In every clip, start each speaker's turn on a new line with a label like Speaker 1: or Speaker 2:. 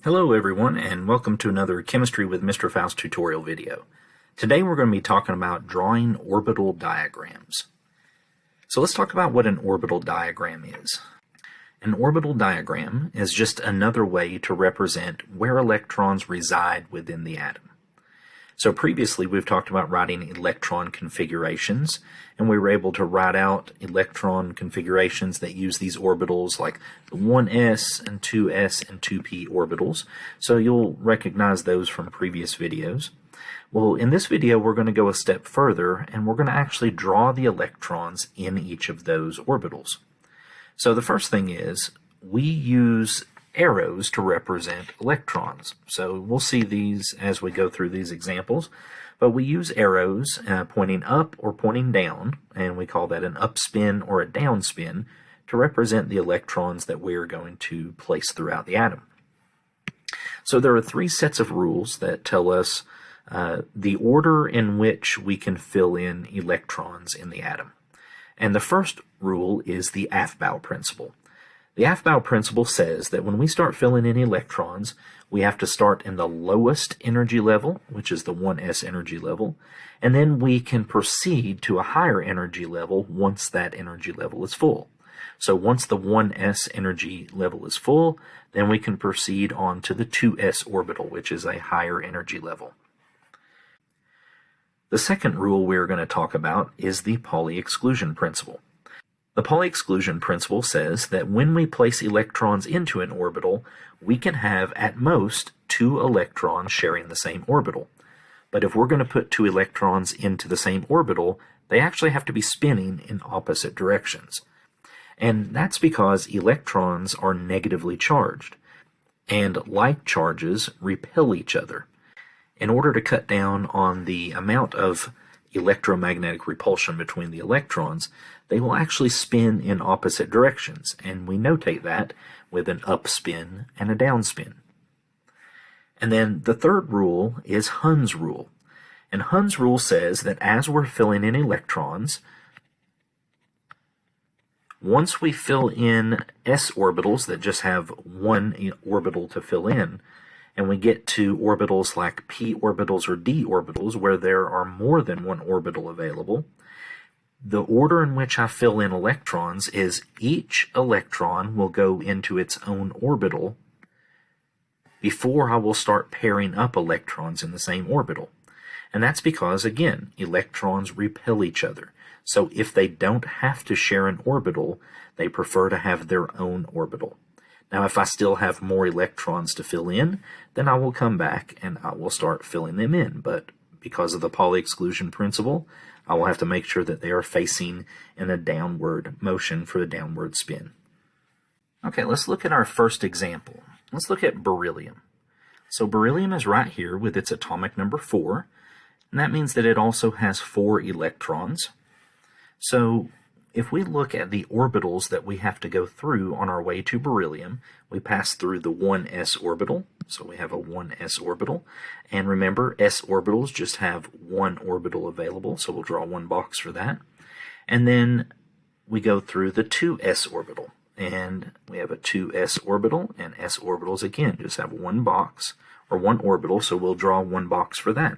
Speaker 1: Hello everyone, and welcome to another Chemistry with Mr. Faust tutorial video. Today we're going to be talking about drawing orbital diagrams. So let's talk about what an orbital diagram is. An orbital diagram is just another way to represent where electrons reside within the atom. So previously we've talked about writing electron configurations, and we were able to write out electron configurations that use these orbitals like the 1s and 2s and 2p orbitals. So you'll recognize those from previous videos. Well, in this video we're going to go a step further, and we're going to actually draw the electrons in each of those orbitals. So the first thing is we use arrows to represent electrons. So we'll see these as we go through these examples, but we use arrows pointing up or pointing down, and we call that an up spin or a down spin, to represent the electrons that we're going to place throughout the atom. So there are three sets of rules that tell us the order in which we can fill in electrons in the atom. And the first rule is the Aufbau principle. The Aufbau principle says that when we start filling in electrons, we have to start in the lowest energy level, which is the 1s energy level, and then we can proceed to a higher energy level once that energy level is full. So once the 1s energy level is full, then we can proceed on to the 2s orbital, which is a higher energy level. The second rule we're going to talk about is the Pauli exclusion principle. The Pauli exclusion principle says that when we place electrons into an orbital, we can have at most 2 electrons sharing the same orbital. But if we're going to put 2 electrons into the same orbital, they actually have to be spinning in opposite directions. And that's because electrons are negatively charged, and like charges repel each other. In order to cut down on the amount of electromagnetic repulsion between the electrons, they will actually spin in opposite directions, and we notate that with an up spin and a down spin. And then the third rule is Hund's rule. And Hund's rule says that as we're filling in electrons, once we fill in s orbitals that just have one orbital to fill in, and we get to orbitals like p orbitals or d orbitals where there are more than one orbital available, the order in which I fill in electrons is each electron will go into its own orbital before I will start pairing up electrons in the same orbital. And that's because, again, electrons repel each other. So if they don't have to share an orbital, they prefer to have their own orbital. Now, if I still have more electrons to fill in, then I will come back and I will start filling them in. But because of the Pauli exclusion principle, I will have to make sure that they are facing in a downward motion for the downward spin. Okay, let's look at our first example. Let's look at beryllium. So beryllium is right here with its atomic number 4, and that means that it also has 4 electrons. So if we look at the orbitals that we have to go through on our way to beryllium, we pass through the 1s orbital, so we have a 1s orbital, and remember, s orbitals just have one orbital available, so we'll draw one box for that. And then we go through the 2s orbital, and we have a 2s orbital, and s orbitals again just have one box, or one orbital, so we'll draw one box for that.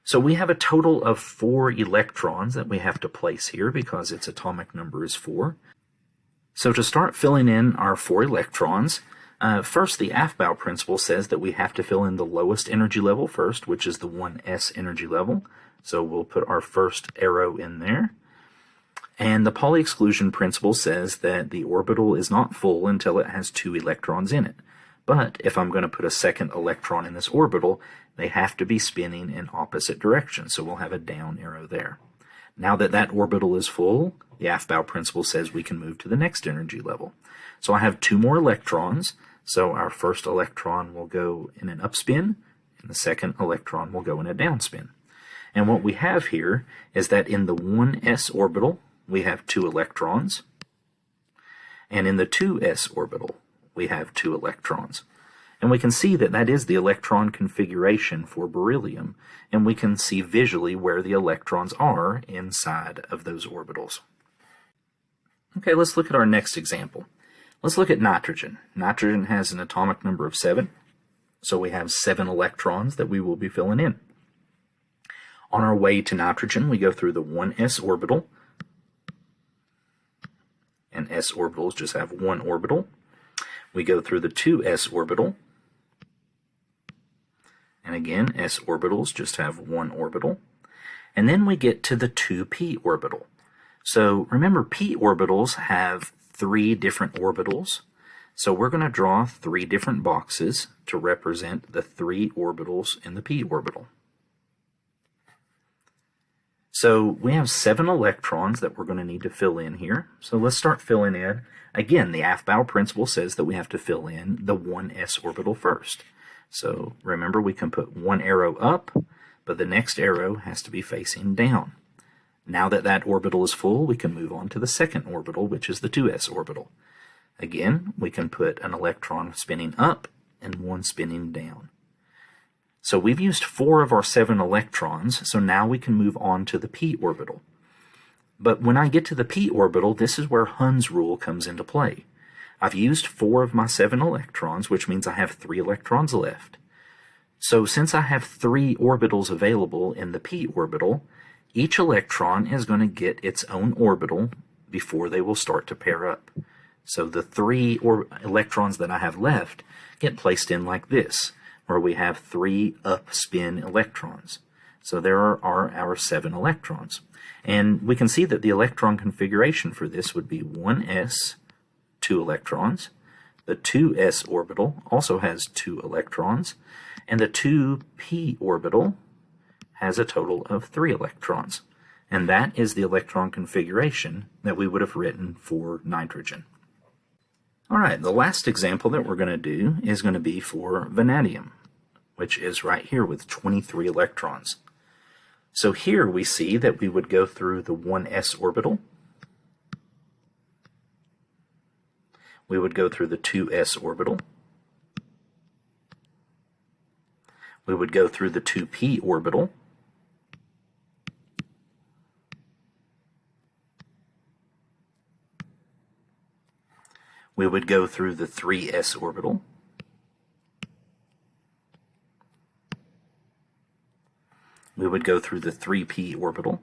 Speaker 1: So we have a total of 4 electrons that we have to place here because its atomic number is 4. So to start filling in our 4 electrons, first the Aufbau principle says that we have to fill in the lowest energy level first, which is the 1s energy level. So we'll put our first arrow in there. And the Pauli exclusion principle says that the orbital is not full until it has 2 electrons in it. But if I'm going to put a second electron in this orbital, they have to be spinning in opposite directions, so we'll have a down arrow there. Now that that orbital is full, the Aufbau principle says we can move to the next energy level. So I have 2 more electrons, so our first electron will go in an upspin, and the second electron will go in a downspin. And what we have here is that in the 1s orbital, we have 2 electrons, and in the 2s orbital, we have 2 electrons. And we can see that that is the electron configuration for beryllium, and we can see visually where the electrons are inside of those orbitals. Okay, let's look at our next example. Let's look at nitrogen. Nitrogen has an atomic number of 7, so we have 7 electrons that we will be filling in. On our way to nitrogen, we go through the 1s orbital, and s orbitals just have 1 orbital. We go through the 2s orbital, and again, s orbitals just have 1 orbital. And then we get to the 2p orbital. So remember, p orbitals have 3 different orbitals. So we're going to draw 3 different boxes to represent the 3 orbitals in the p orbital. So we have 7 electrons that we're going to need to fill in here. So let's start filling in. Again, the Aufbau principle says that we have to fill in the 1s orbital first. So remember, we can put one arrow up, but the next arrow has to be facing down. Now that that orbital is full, we can move on to the second orbital, which is the 2s orbital. Again, we can put an electron spinning up and one spinning down. So we've used 4 of our 7 electrons, so now we can move on to the p orbital. But when I get to the p orbital, this is where Hund's rule comes into play. I've used 4 of my 7 electrons, which means I have 3 electrons left. So since I have 3 orbitals available in the p orbital, each electron is going to get its own orbital before they will start to pair up. So the 3 electrons that I have left get placed in like this, where we have 3 up spin electrons. So there are our 7 electrons. And we can see that the electron configuration for this would be 1s, 2 electrons. The 2s orbital also has 2 electrons. And the 2p orbital has a total of 3 electrons. And that is the electron configuration that we would have written for nitrogen. All right, the last example that we're going to do is going to be for vanadium, which is right here with 23 electrons. So here we see that we would go through the 1s orbital. We would go through the 2s orbital. We would go through the 2p orbital. We would go through the 3s orbital. We would go through the 3p orbital.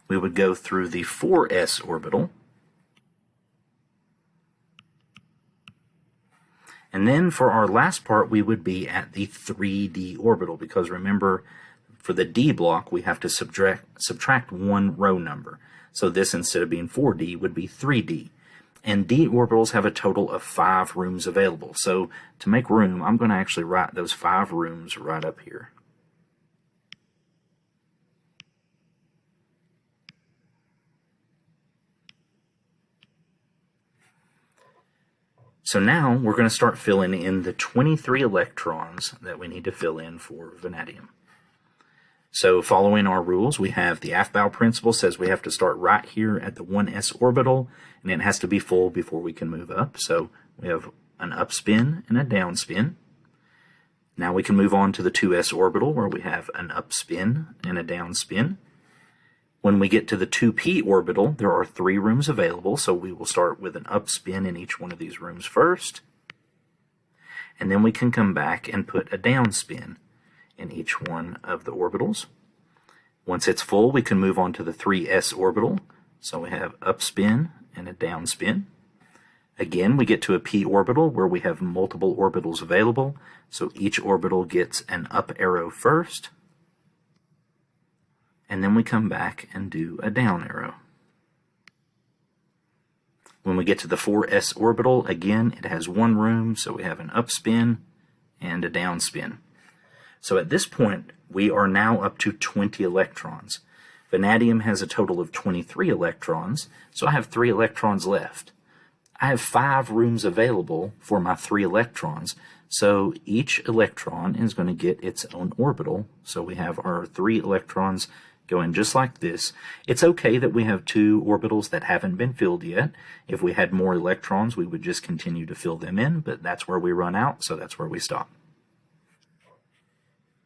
Speaker 1: We would go through the 4s orbital. And then for our last part, we would be at the 3d orbital, because remember, for the d block, we have to subtract 1 row number. So this, instead of being 4d, would be 3d. And d orbitals have a total of 5 rooms available. So to make room, I'm going to actually write those 5 rooms right up here. So now we're going to start filling in the 23 electrons that we need to fill in for vanadium. So following our rules, we have the Aufbau principle says we have to start right here at the 1s orbital, and it has to be full before we can move up. So we have an up spin and a down spin. Now we can move on to the 2s orbital, where we have an up spin and a down spin. When we get to the 2p orbital, there are 3 rooms available, so we will start with an up spin in each one of these rooms first. And then we can come back and put a down spin in each one of the orbitals. Once it's full, we can move on to the 3s orbital. So we have up spin and a down spin. Again, we get to a p orbital where we have multiple orbitals available. So each orbital gets an up arrow first. And then we come back and do a down arrow. When we get to the 4s orbital, again, it has 1 room, so we have an up spin and a down spin. So at this point, we are now up to 20 electrons. Vanadium has a total of 23 electrons, so I have 3 electrons left. I have 5 rooms available for my 3 electrons, so each electron is going to get its own orbital. So we have our 3 electrons going just like this. It's okay that we have 2 orbitals that haven't been filled yet. If we had more electrons, we would just continue to fill them in, but that's where we run out, so that's where we stop.